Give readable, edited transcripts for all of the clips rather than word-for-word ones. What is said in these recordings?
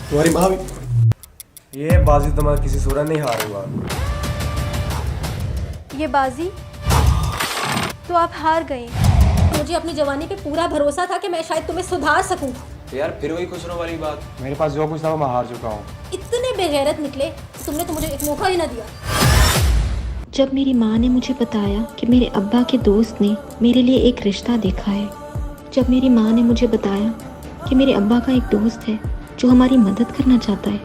तुम्हारी माँ भी। ये बाजी तुम्हारा किसी सूरत नहीं हारूंगा। ये बाजी तो आप हार गए। मुझे अपनी जवानी पे पूरा भरोसा था कि मैं शायद तुम्हें सुधार सकूं। तो यार फिर वही खुश होने वाली बात। मेरे पास जो कुछ था वो मैं हार चुका हूँ। इतने बेगैरत निकले, तुमने तो मुझे एक मौका ही ना दिया। जब मेरी माँ ने मुझे बताया कि मेरे अब्बा के दोस्त ने मेरे लिए एक रिश्ता देखा है, जब मेरी माँ ने मुझे बताया कि मेरे अब्बा का एक दोस्त है जो हमारी मदद करना चाहता है,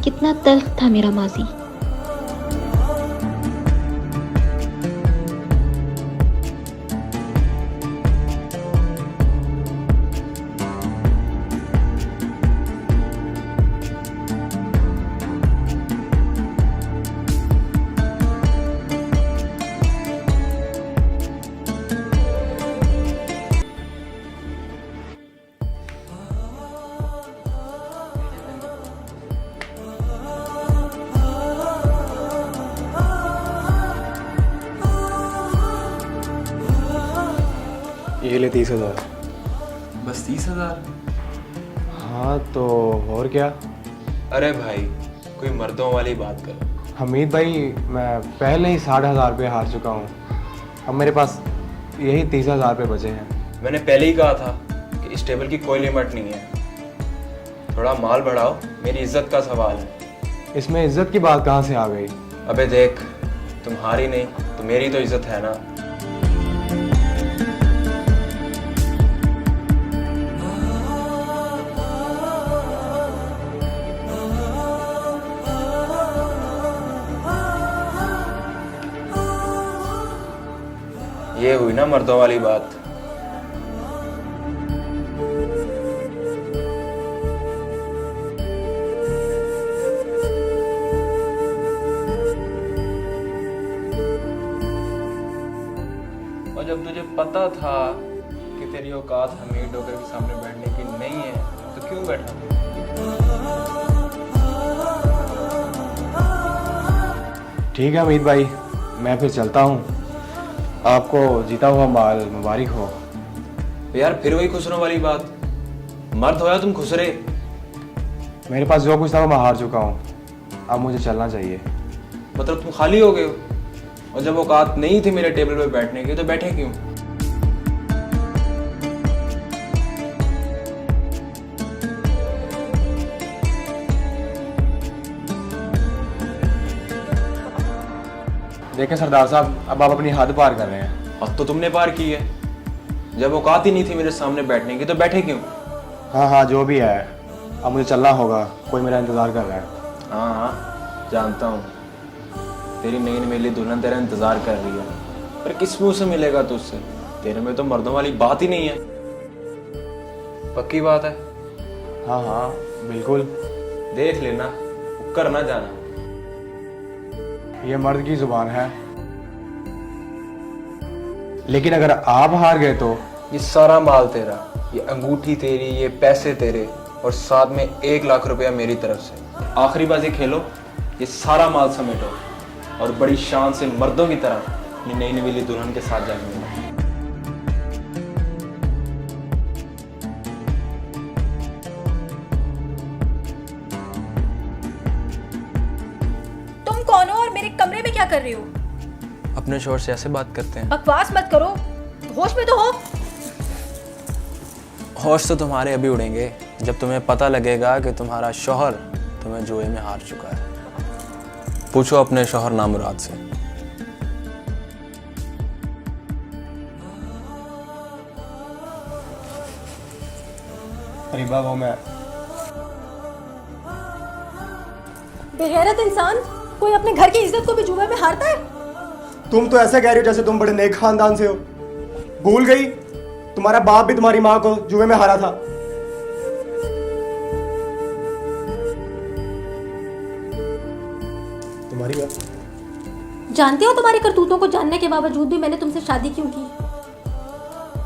कितना तल्ख था मेरा माजी। ये ले 30,000। बस 30,000? हाँ तो और क्या। अरे भाई कोई मर्दों वाली बात कर। हमीद भाई, मैं पहले ही 60,000 रुपये हार चुका हूँ। अब मेरे पास यही 30,000 रुपये बचे हैं। मैंने पहले ही कहा था कि इस टेबल की कोई लिमिट नहीं है। थोड़ा माल बढ़ाओ, मेरी इज्जत का सवाल है। इसमें इज्जत की बात कहाँ से आ गई? अबे देख, तुम हारी नहीं तो मेरी तो इज्जत है ना। ये हुई ना मर्दों वाली बात। और जब तुझे पता था कि तेरी औकात हमीद डोगर के सामने बैठने की नहीं है तो क्यों बैठा? ठीक है अमीद भाई, मैं फिर चलता हूँ। आपको जीता हुआ माल मुबारक हो। तो यार फिर वही खुश होने वाली बात। मर्द होया तुम खुश रहे। मेरे पास जो कुछ था वो मैं हार चुका हूँ। अब मुझे चलना चाहिए। मतलब तुम खाली हो गए हो? और जब औकात नहीं थी मेरे टेबल पे बैठने की तो बैठे क्यों? देखें सरदार साहब, अब आप अपनी हद पार कर रहे हैं। अब तो तुमने पार की है। जब औकात ही नहीं थी मेरे सामने बैठने की तो बैठे क्यों? हाँ हाँ, जो भी है, अब मुझे चलना होगा। कोई मेरा इंतज़ार कर रहा है। हाँ हाँ जानता हूँ, तेरी नई नवेली दुल्हन तेरा इंतजार कर रही है। पर किस मुंह से मिलेगा तुझसे? तेरे में तो मर्दों वाली बात ही नहीं है। पक्की बात है? हाँ हाँ बिल्कुल। देख लेना, कर ना जाना। ये मर्द की जुबान है, लेकिन अगर आप हार गए तो? ये सारा माल तेरा, ये अंगूठी तेरी, ये पैसे तेरे, और साथ में 1 लाख रुपया मेरी तरफ से। आखिरी बाजी खेलो, ये सारा माल समेटो और बड़ी शान से मर्दों की तरह अपनी नई नवेली दुल्हन के साथ जाके मिलो। तुम कौन हो और मेरे कमरे में क्या कर रहे हो? अपने शोर से ऐसे बात करते हैं? बकवास मत करो, होश में तो हो। होश तो तुम्हारे अभी उड़ेंगे जब तुम्हें पता लगेगा कि तुम्हारा शौहर तुम्हें जुए में हार चुका है। पूछो अपने शौहर नामुराद से। अरीबा, वो मैं बेगैरत इंसान, कोई अपने घर की इज्जत को भी जुए में हारता है? तुम तो ऐसे कह रही हो जैसे तुम बड़े नेक खानदान से हो। भूल गई, तुम्हारा बाप भी तुम्हारी माँ को जुए में हारा था। तुम्हारी बात जानते हो, तुम्हारी करतूतों को जानने के बावजूद भी मैंने तुमसे शादी क्यों की?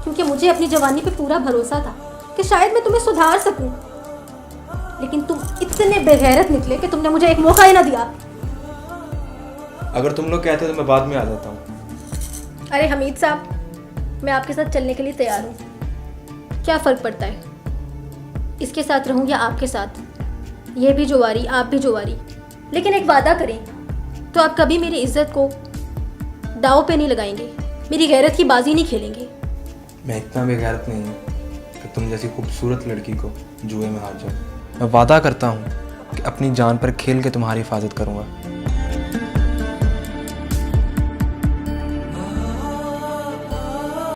क्योंकि मुझे अपनी जवानी पे पूरा भरोसा था कि शायद मैं तुम्हें सुधार सकूं। लेकिन तुम इतने बेगैरत निकले कि तुमने मुझे एक मौका ही ना दिया। अगर तुम लोग कहते तो मैं बाद में आ जाता हूँ। अरे हमीद साहब, मैं आपके साथ चलने के लिए तैयार हूँ। क्या फ़र्क पड़ता है, इसके साथ रहूँ या आपके साथ? ये भी जुआरी, आप भी जुआरी। लेकिन एक वादा करें तो आप कभी मेरी इज्जत को दाव पे नहीं लगाएंगे, मेरी गैरत की बाजी नहीं खेलेंगे। मैं इतना बेगैरत नहीं हूँ कि तुम जैसी खूबसूरत लड़की को जुए में हार जाऊँ। मैं वादा करता हूँ कि अपनी जान पर खेल के तुम्हारी हिफाजत करूँगा।